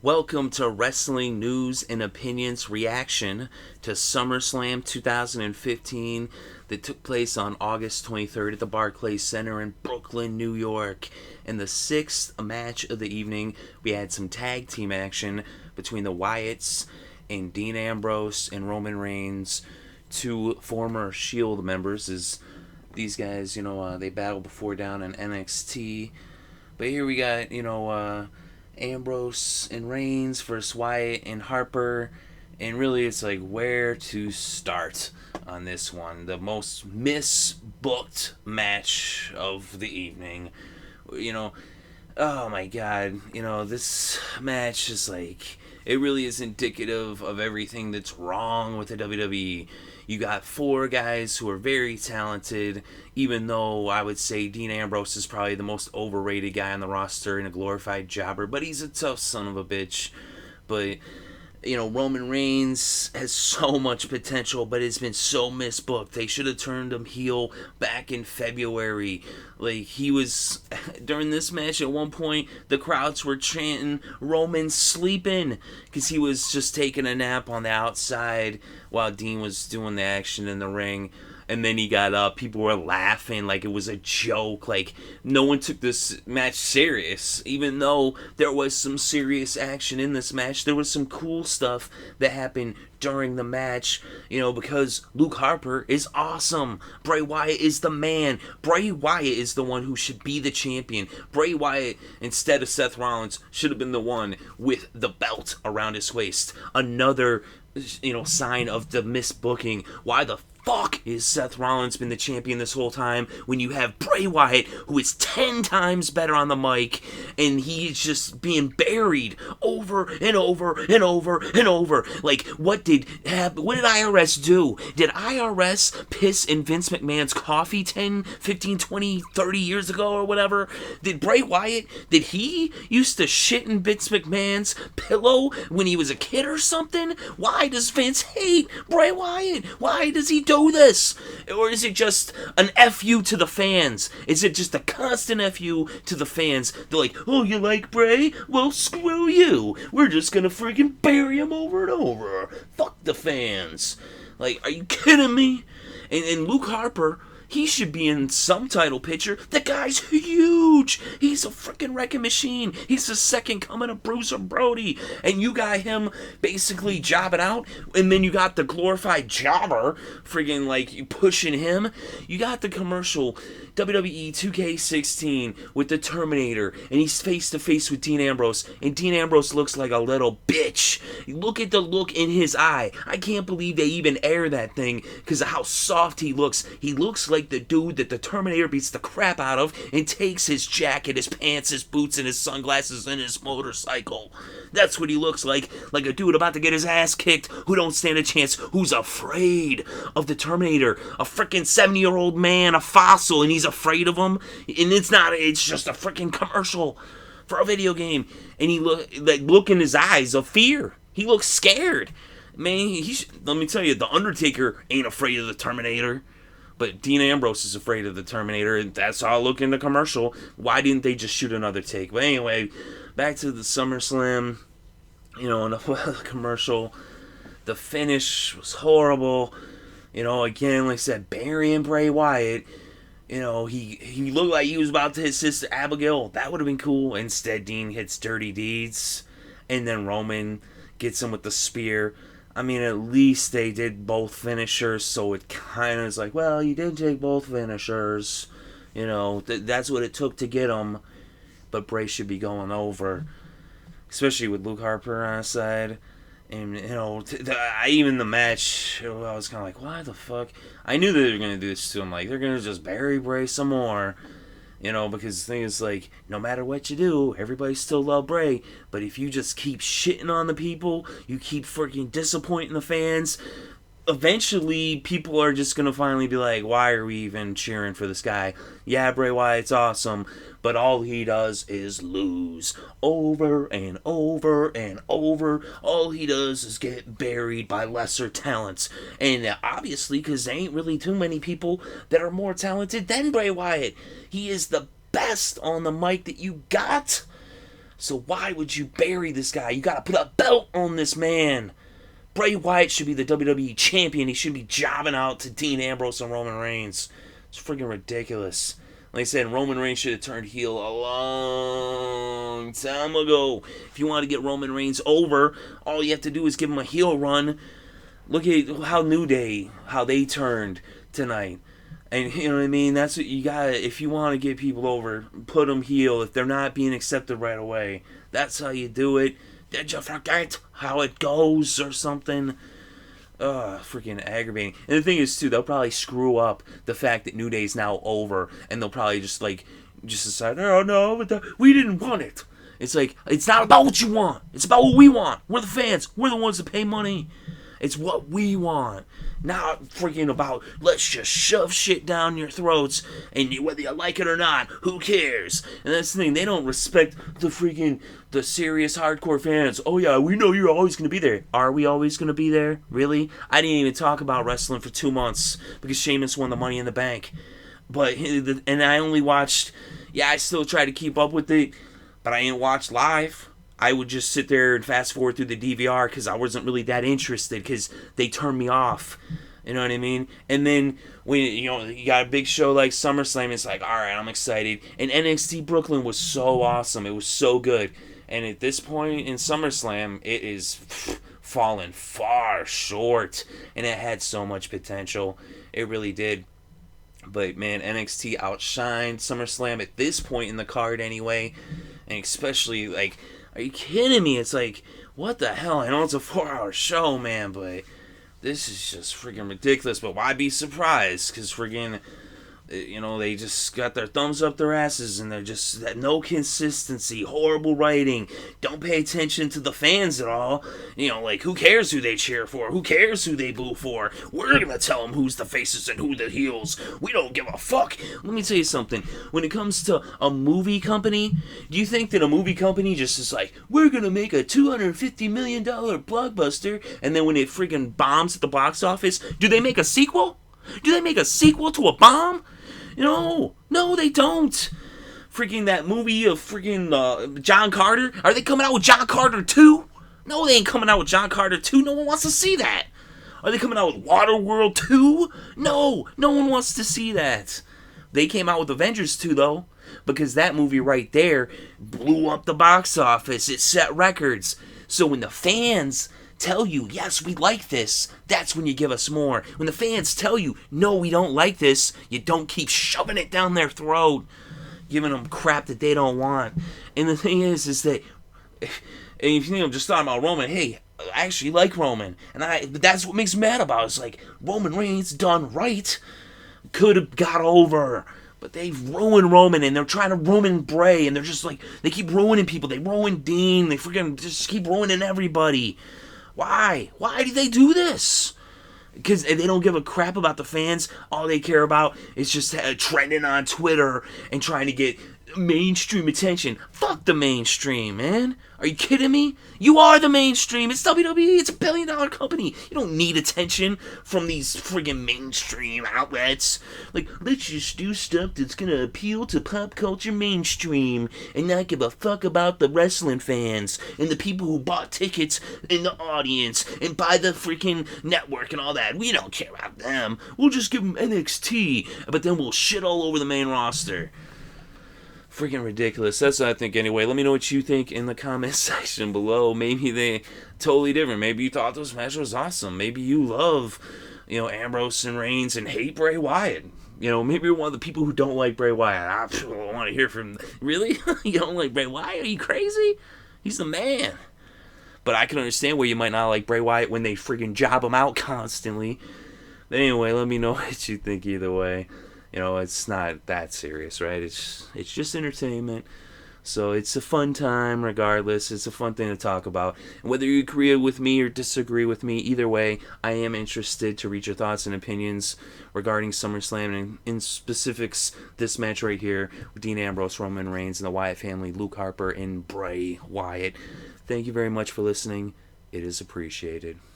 Welcome to Wrestling News and Opinions reaction to SummerSlam 2015 that took place on August 23rd at the Barclays Center in Brooklyn, New York. In the sixth match of the evening, we had some tag team action between the Wyatts and Dean Ambrose and Roman Reigns, two former Shield members, as these guys, they battled before down in NXT. But here we got, Ambrose and Reigns versus Wyatt and Harper, and really it's like where to start on this one. The most misbooked match of the evening. Oh my god, this match is like, it really is indicative of everything that's wrong with the WWE. You got four guys who are very talented, even though I would say Dean Ambrose is probably the most overrated guy on the roster and a glorified jobber, but he's a tough son of a bitch. But Roman Reigns has so much potential, but it's been so misbooked. They should have turned him heel back in February. Like, he was, during this match, at one point, the crowds were chanting, Roman's sleeping, because he was just taking a nap on the outside while Dean was doing the action in the ring. And then he got up. People were laughing like it was a joke. Like, no one took this match serious. Even though there was some serious action in this match, there was some cool stuff that happened during the match. Because Luke Harper is awesome. Bray Wyatt is the man. Bray Wyatt is the one who should be the champion. Bray Wyatt, instead of Seth Rollins, should have been the one with the belt around his waist. Another sign of the misbooking. Why the fuck is Seth Rollins been the champion this whole time when you have Bray Wyatt, who is 10 times better on the mic, and he's just being buried over and over and over and over? Like, what did IRS do? Did IRS piss in Vince McMahon's coffee 10, 15, 20, 30 years ago or whatever? Did Bray Wyatt, did he used to shit in Vince McMahon's pillow when he was a kid or something? Why does Vince hate Bray Wyatt? Why does he do this? Or is it just an FU to the fans? Is it just a constant FU to the fans? They're like, oh, you like Bray? Well, screw you. We're just gonna freaking bury him over and over. Fuck the fans. Like, are you kidding me? And Luke Harper, he should be in some title picture. The guy's huge. He's a freaking wrecking machine. He's the second coming of Bruiser Brody. And you got him basically jobbing out. And then you got the glorified jobber freaking like you pushing him. You got the commercial WWE 2K16 with the Terminator. And he's face to face with Dean Ambrose. And Dean Ambrose looks like a little bitch. Look at the look in his eye. I can't believe they even air that thing because of how soft he looks. He looks like the dude that the Terminator beats the crap out of and takes his jacket, his pants, his boots, and his sunglasses and his motorcycle. That's what he looks like a dude about to get his ass kicked who don't stand a chance, who's afraid of the Terminator. A freaking 70-year-old man, a fossil, and he's afraid of him. And it's just a freaking commercial for a video game. And he look in his eyes of fear. He looks scared. Man, let me tell you, The Undertaker ain't afraid of the Terminator. But Dean Ambrose is afraid of the Terminator, and that's how I look in the commercial. Why didn't they just shoot another take? But anyway, back to the SummerSlam, in the commercial. The finish was horrible. Again, like I said, burying Bray Wyatt. He looked like he was about to hit Sister Abigail. That would have been cool. Instead, Dean hits Dirty Deeds. And then Roman gets him with the spear. I mean, at least they did both finishers, so it kind of is like, well, you did take both finishers. That's what it took to get them. But Bray should be going over, especially with Luke Harper on his side. And, even the match, I was kind of like, why the fuck? I knew they were going to do this to him. Like, they're going to just bury Bray some more. Because the thing is, like, no matter what you do, everybody still love Bray. But if you just keep shitting on the people, you keep freaking disappointing the fans, eventually people are just going to finally be like, why are we even cheering for this guy? Yeah, Bray Wyatt's awesome, but all he does is lose over and over and over. All he does is get buried by lesser talents. And obviously, because there ain't really too many people that are more talented than Bray Wyatt. He is the best on the mic that you got. So why would you bury this guy? You gotta put a belt on this man. Bray Wyatt should be the WWE champion. He should be jobbing out to Dean Ambrose and Roman Reigns. It's freaking ridiculous. Like I said, Roman Reigns should have turned heel a long time ago. If you want to get Roman Reigns over, all you have to do is give him a heel run. Look at how New Day, how they turned tonight. And you know what I mean? That's what you got. If you want to get people over, put them heel. If they're not being accepted right away, that's how you do it. Did you forget how it goes or something? Freaking aggravating. And the thing is, too, they'll probably screw up the fact that New Day's now over, and they'll probably just decide, oh no, but we didn't want it. It's like, it's not about what you want. It's about what we want. We're the fans. We're the ones that pay money. It's what we want. Not freaking about, let's just shove shit down your throats, and whether you like it or not, who cares? And that's the thing, they don't respect the serious hardcore fans. Oh yeah, we know you're always going to be there. Are we always going to be there? Really? I didn't even talk about wrestling for 2 months, because Sheamus won the Money in the Bank. And I only watched, I still try to keep up with it, but I didn't watch live. I would just sit there and fast forward through the DVR because I wasn't really that interested because they turned me off. You know what I mean? And then when you got a big show like SummerSlam, it's like, all right, I'm excited. And NXT Brooklyn was so awesome. It was so good. And at this point in SummerSlam, it is fallen far short. And it had so much potential. It really did. But man, NXT outshined SummerSlam at this point in the card anyway. And especially like, are you kidding me? It's like, what the hell? I know it's a 4-hour show, man, but this is just freaking ridiculous. But why be surprised? Because freaking, they just got their thumbs up their asses, and they're just no consistency, horrible writing, don't pay attention to the fans at all. Who cares who they cheer for? Who cares who they boo for? We're gonna tell them who's the faces and who the heels. We don't give a fuck. Let me tell you something. When it comes to a movie company, do you think that a movie company just is like, we're gonna make a $250 million blockbuster, and then when it freaking bombs at the box office, do they make a sequel? Do they make a sequel to a bomb? No, they don't. Freaking that movie of freaking John Carter. Are they coming out with John Carter 2? No, they ain't coming out with John Carter 2. No one wants to see that. Are they coming out with Waterworld 2? No one wants to see that. They came out with Avengers 2, though, because that movie right there blew up the box office. It set records. So when the fans tell you, yes, we like this, that's when you give us more. When the fans tell you, no, we don't like this, you don't keep shoving it down their throat, giving them crap that they don't want. And the thing is that, if you think I'm just talking about Roman, hey, I actually like Roman. But that's what makes me mad about it. It's like, Roman Reigns done right could have got over. But they've ruined Roman, and they're trying to ruin Bray, and they're just like, they keep ruining people. They ruin Dean, they freaking just keep ruining everybody. Why? Why do they do this? Because they don't give a crap about the fans. All they care about is just trending on Twitter and trying to get mainstream attention. Fuck the mainstream, man. Are you kidding me? You are the mainstream. It's WWE. It's a $1 billion company. You don't need attention from these friggin' mainstream outlets. Like, let's just do stuff that's gonna appeal to pop culture mainstream and not give a fuck about the wrestling fans and the people who bought tickets in the audience and buy the freaking network and all that. We don't care about them. We'll just give them NXT, but then we'll shit all over the main roster. Freaking ridiculous. That's what I think anyway. Let me know what you think in the comment section below. Maybe they totally different. Maybe you thought this match was awesome. Maybe you love, Ambrose and Reigns and hate Bray Wyatt. Maybe you're one of the people who don't like Bray Wyatt. I don't want to hear from... Really? You don't like Bray Wyatt? Are you crazy? He's the man. But I can understand why you might not like Bray Wyatt when they freaking job him out constantly. But anyway, let me know what you think either way. It's not that serious, right? It's just entertainment. So it's a fun time regardless. It's a fun thing to talk about. And whether you agree with me or disagree with me, either way, I am interested to read your thoughts and opinions regarding SummerSlam and in specifics this match right here with Dean Ambrose, Roman Reigns, and the Wyatt family, Luke Harper, and Bray Wyatt. Thank you very much for listening. It is appreciated.